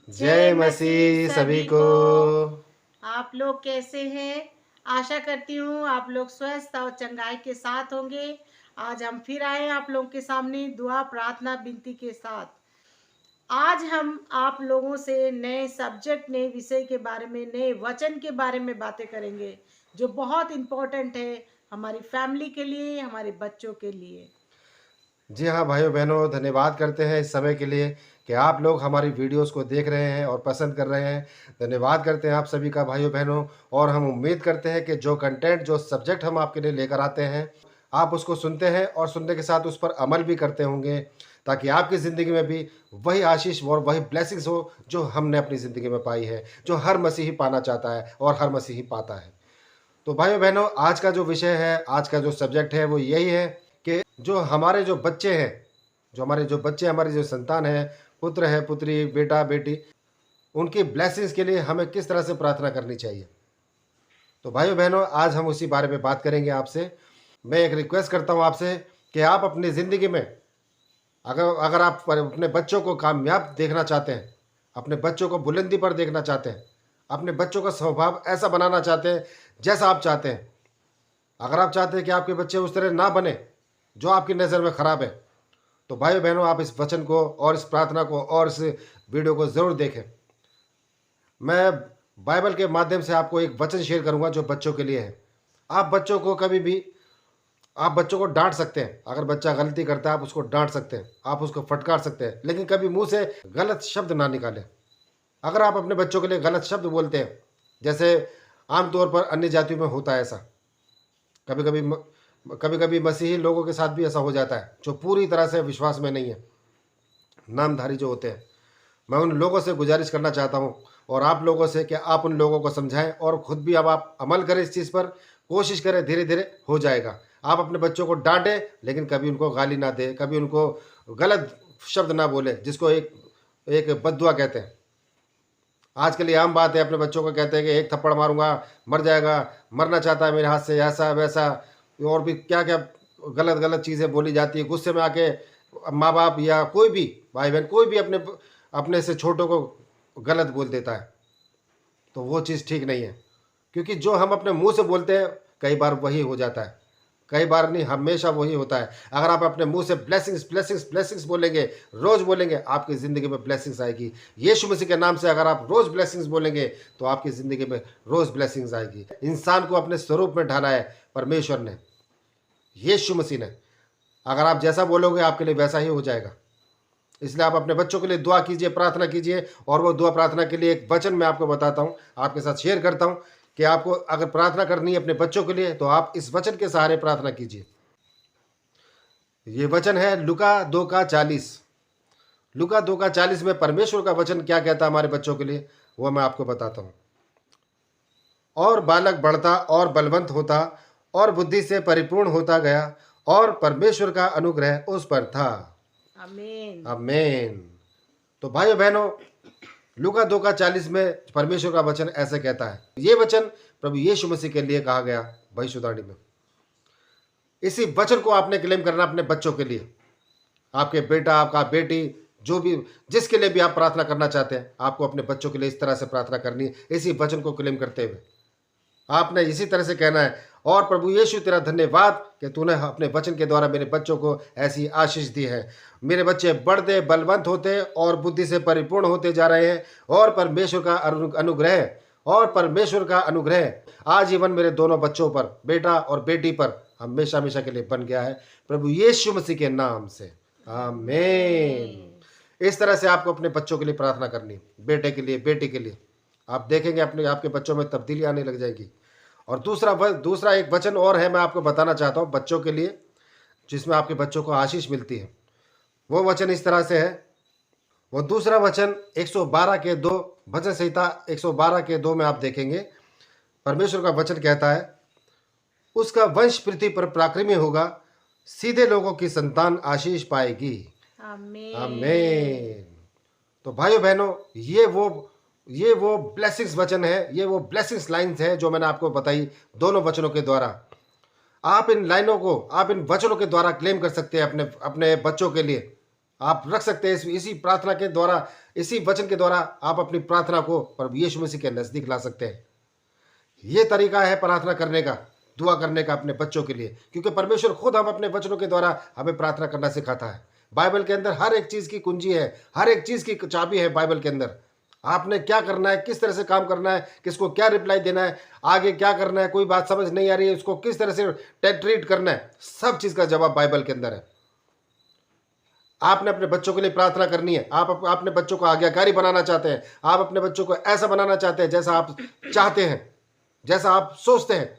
जय मसीह सभी को। आप लोग कैसे हैं? आशा करती हूँ आप लोग स्वस्थ और चंगाई के साथ होंगे। आज हम फिर आए हैं आप लोगों के सामने दुआ, प्रार्थना, विनती के साथ। आज हम आप लोगों से नए सब्जेक्ट, नए विषय के बारे में, नए वचन के बारे में बातें करेंगे, जो बहुत इम्पोर्टेंट है हमारी फैमिली के लिए, हमारे बच्चों के लिए। जी हाँ भाइयों बहनों, धन्यवाद करते हैं इस समय के लिए कि आप लोग हमारी वीडियोस को देख रहे हैं और पसंद कर रहे हैं। धन्यवाद करते हैं आप सभी का भाइयों बहनों। और हम उम्मीद करते हैं कि जो कंटेंट, जो सब्जेक्ट हम आपके लिए लेकर आते हैं, आप उसको सुनते हैं और सुनने के साथ उस पर अमल भी करते होंगे, ताकि आपकी ज़िंदगी में भी वही आशीष और वही ब्लेसिंग्स हो जो हमने अपनी ज़िंदगी में पाई है, जो हर मसीही पाना चाहता है और हर मसीही पाता है। तो भाइयों बहनों, आज का जो विषय है, आज का जो सब्जेक्ट है वो यही है कि जो हमारे जो बच्चे हैं, हमारी जो संतान है, पुत्र है, पुत्री, बेटा, बेटी, उनकी ब्लेसिंग्स के लिए हमें किस तरह से प्रार्थना करनी चाहिए। तो भाइयों बहनों, आज हम उसी बारे में बात करेंगे आपसे। मैं एक रिक्वेस्ट करता हूँ आपसे कि आप अपनी ज़िंदगी में, अगर अगर आप अपने बच्चों को कामयाब देखना चाहते हैं, अपने बच्चों को बुलंदी पर देखना चाहते हैं, अपने बच्चों का स्वभाव ऐसा बनाना चाहते हैं जैसा आप चाहते हैं, अगर आप चाहते हैं कि आपके बच्चे उस तरह ना बने जो आपकी नज़र में ख़राब है, तो भाई बहनों, आप इस वचन को और इस प्रार्थना को और इस वीडियो को ज़रूर देखें। मैं बाइबल के माध्यम से आपको एक वचन शेयर करूंगा जो बच्चों के लिए है। आप बच्चों को कभी भी, आप बच्चों को डांट सकते हैं। अगर बच्चा गलती करता है आप उसको डांट सकते हैं, आप उसको फटकार सकते हैं, लेकिन कभी मुंह से गलत शब्द ना निकालें। अगर आप अपने बच्चों के लिए गलत शब्द बोलते हैं, जैसे आमतौर पर अन्य जातियों में होता है ऐसा, कभी कभी मसीही लोगों के साथ भी ऐसा हो जाता है जो पूरी तरह से विश्वास में नहीं है, नामधारी जो होते हैं। मैं उन लोगों से गुजारिश करना चाहता हूं और आप लोगों से कि आप उन लोगों को समझाएं और खुद भी अब आप अमल करें इस चीज़ पर, कोशिश करें, धीरे धीरे हो जाएगा। आप अपने बच्चों को डांटें, लेकिन कभी उनको गाली ना दें, कभी उनको गलत शब्द ना बोले, जिसको एक एक बद्दुआ कहते हैं। आजकल ये आम बात है, अपने बच्चों को कहते हैं कि एक थप्पड़ मारूंगा मर जाएगा, मरना चाहता है मेरे हाथ से, ऐसा वैसा, और भी क्या क्या गलत गलत चीज़ें बोली जाती है। गुस्से में आके माँ बाप या कोई भी भाई बहन, कोई भी अपने अपने से छोटों को गलत बोल देता है, तो वो चीज़ ठीक नहीं है। क्योंकि जो हम अपने मुंह से बोलते हैं कई बार वही हो जाता है, कई बार नहीं, हमेशा वही होता है। अगर आप अपने मुंह से ब्लेसिंग्स ब्लेसिंग्स ब्लेसिंग्स बोलेंगे, रोज बोलेंगे, आपकी ज़िंदगी में ब्लेसिंग्स आएगी। यीशु मसीह के नाम से अगर आप रोज ब्लेसिंग्स बोलेंगे तो आपकी ज़िंदगी में रोज ब्लेसिंग्स आएगी। इंसान को अपने स्वरूप में ढाला है परमेश्वर ने, यीशु मसीह ने। अगर आप जैसा बोलोगे आपके लिए वैसा ही हो जाएगा। इसलिए आप अपने बच्चों के लिए दुआ कीजिए, प्रार्थना कीजिए। और वो दुआ प्रार्थना के लिए एक वचन मैं आपको बताता हूँ, आपके साथ शेयर करता हूँ कि आपको अगर प्रार्थना करनी है अपने बच्चों के लिए तो आप इस वचन के सहारे प्रार्थना कीजिए। ये वचन है लूका 2:40। लूका 2:40 में परमेश्वर का वचन क्या कहता है हमारे बच्चों के लिए, वो मैं आपको बताता हूँ। और बालक बढ़ता और बलवंत होता और बुद्धि से परिपूर्ण होता गया, और परमेश्वर का अनुग्रह उस पर था। आमीन। आमीन। तो भाइयों बहनों, लूका 2:40 में परमेश्वर का वचन ऐसे कहता है। ये वचन प्रभु यीशु मसीह के लिए कहा गया भविष्यवाणी में। इसी वचन को आपने क्लेम करना अपने बच्चों के लिए। आपके बेटा, आपका बेटी, जो भी, जिसके लिए भी आप प्रार्थना करना चाहते हैं, आपको अपने बच्चों के लिए इस तरह से प्रार्थना करनी है, इसी वचन को क्लेम करते हुए आपने इसी तरह से कहना है। और प्रभु यीशु, तेरा धन्यवाद कि तूने अपने वचन के द्वारा मेरे बच्चों को ऐसी आशीष दी है। मेरे बच्चे बढ़ते, बलवंत होते और बुद्धि से परिपूर्ण होते जा रहे हैं, और परमेश्वर का अनुग्रह, और परमेश्वर का अनुग्रह आजीवन मेरे दोनों बच्चों पर, बेटा और बेटी पर, हमेशा हमेशा के लिए बन गया है, प्रभु यीशु मसीह के नाम से। आमीन। इस तरह से आपको अपने बच्चों के लिए प्रार्थना करनी, बेटे के लिए, बेटी के लिए। आप देखेंगे अपने आपके बच्चों में तब्दीली आने लग जाएगी। और दूसरा एक वचन और है, मैं आपको बताना चाहता हूँ बच्चों के लिए, जिसमें आपके बच्चों को आशीष मिलती है। वो वचन इस तरह से है। वो दूसरा वचन 112 के 2, भजन संहिता 112 के 2 में आप देखेंगे, परमेश्वर का वचन कहता है, उसका वंश पृथ्वी पर पराक्रमी होगा, सीधे लोगों की संतान आशीष पाएगी। आमीन। आमीन। तो भाइयों बहनों, ये वो ब्लेसिंग्स वचन है, ये वो ब्लेसिंग्स लाइन्स है जो मैंने आपको बताई दोनों वचनों के द्वारा। आप इन लाइनों को, आप इन वचनों के द्वारा क्लेम कर सकते हैं अपने अपने बच्चों के लिए। आप रख सकते हैं। इसी प्रार्थना के द्वारा, इसी वचन के द्वारा आप अपनी प्रार्थना को प्रभु यीशु मसीह के नज़दीक ला सकते हैं। ये तरीका है प्रार्थना करने का, दुआ करने का अपने बच्चों के लिए, क्योंकि परमेश्वर खुद हम अपने वचनों के द्वारा हमें प्रार्थना करना सिखाता है। बाइबल के अंदर हर एक चीज़ की कुंजी है, हर एक चीज़ की चाबी है बाइबल के अंदर। आपने क्या करना है, किस तरह से काम करना है, किसको क्या रिप्लाई देना है, आगे क्या करना है, कोई बात समझ नहीं आ रही है उसको किस तरह से ट्रीट करना है, सब चीज़ का जवाब बाइबल के अंदर है। आपने अपने बच्चों के लिए प्रार्थना करनी है। आप अपने बच्चों को आज्ञाकारी बनाना चाहते हैं, आप अपने बच्चों को ऐसा बनाना चाहते हैं जैसा आप चाहते हैं, जैसा आप सोचते हैं।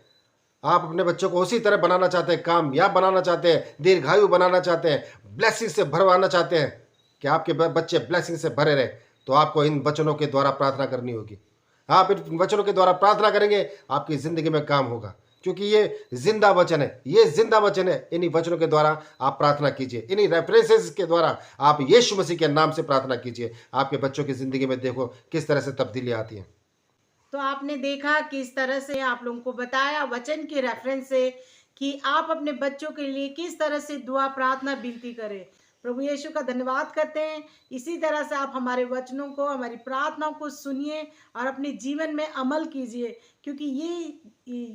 आप अपने बच्चों को उसी तरह बनाना चाहते हैं, कामयाब बनाना चाहते हैं, दीर्घायु बनाना चाहते हैं, ब्लेसिंग से भरवाना चाहते हैं कि आपके बच्चे ब्लेसिंग से भरे रहे, तो आपको इन वचनों के द्वारा प्रार्थना करनी होगी। आप इन वचनों के द्वारा प्रार्थना करेंगे, आपकी ज़िंदगी में काम होगा, क्योंकि ये जिंदा वचन है, ये जिंदा वचन है। इन्हीं वचनों के द्वारा आप प्रार्थना कीजिए, इन्हीं रेफरेंसेस के द्वारा आप यीशु मसीह के नाम से प्रार्थना कीजिए। आपके बच्चों की ज़िंदगी में देखो किस तरह से तब्दीली आती है। तो आपने देखा किस तरह से आप लोगों को बताया वचन के रेफरेंस से कि आप अपने बच्चों के लिए किस तरह से दुआ प्रार्थना विनती करें। प्रभु यीशु का धन्यवाद करते हैं। इसी तरह से आप हमारे वचनों को, हमारी प्रार्थनाओं को सुनिए और अपने जीवन में अमल कीजिए, क्योंकि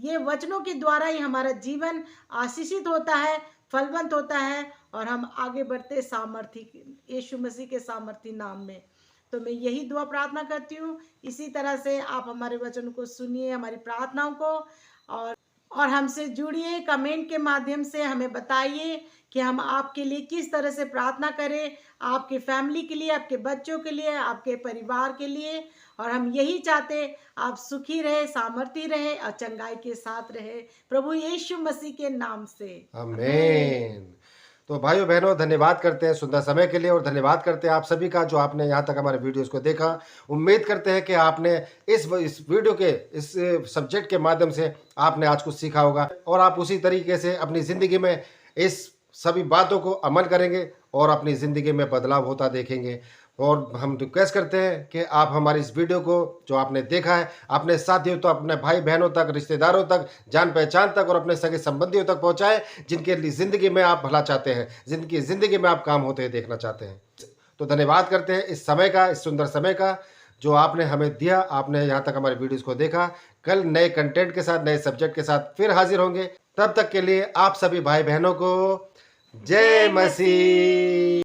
ये वचनों के द्वारा ही हमारा जीवन आशीषित होता है, फलवंत होता है और हम आगे बढ़ते सामर्थी यीशु मसीह के सामर्थी नाम में। तो मैं यही दुआ प्रार्थना करती हूँ। इसी तरह से आप हमारे वचन को सुनिए, हमारी प्रार्थनाओं को, और हमसे जुड़िए। कमेंट के माध्यम से हमें बताइए कि हम आपके लिए किस तरह से प्रार्थना करें, आपके फैमिली के लिए, आपके बच्चों के लिए, आपके परिवार के लिए। और हम यही चाहते आप सुखी रहे, सामर्थी रहे और चंगाई के साथ रहे, प्रभु यीशु मसीह के नाम से आमीन। तो भाइयों बहनों, धन्यवाद करते हैं सुंदर समय के लिए, और धन्यवाद करते हैं आप सभी का जो आपने यहाँ तक हमारे वीडियोस को देखा। उम्मीद करते हैं कि आपने इस वीडियो के इस सब्जेक्ट के माध्यम से आपने आज कुछ सीखा होगा, और आप उसी तरीके से अपनी ज़िंदगी में इस सभी बातों को अमल करेंगे और अपनी ज़िंदगी में बदलाव होता देखेंगे। और हम रिक्वेस्ट करते हैं कि आप हमारी इस वीडियो को जो आपने देखा है अपने साथियों तक, अपने भाई बहनों तक, रिश्तेदारों तक, जान पहचान तक और अपने सगे संबंधियों तक पहुंचाएं, जिनके लिए ज़िंदगी में आप भला चाहते हैं, जिनकी ज़िंदगी में आप काम होते हुए देखना चाहते हैं। तो धन्यवाद करते हैं इस समय का, इस सुंदर समय का जो आपने हमें दिया। आपने यहाँ तक हमारे वीडियोज़ को देखा। कल नए कंटेंट के साथ, नए सब्जेक्ट के साथ फिर हाजिर होंगे। तब तक के लिए आप सभी भाई बहनों को जय मसीह।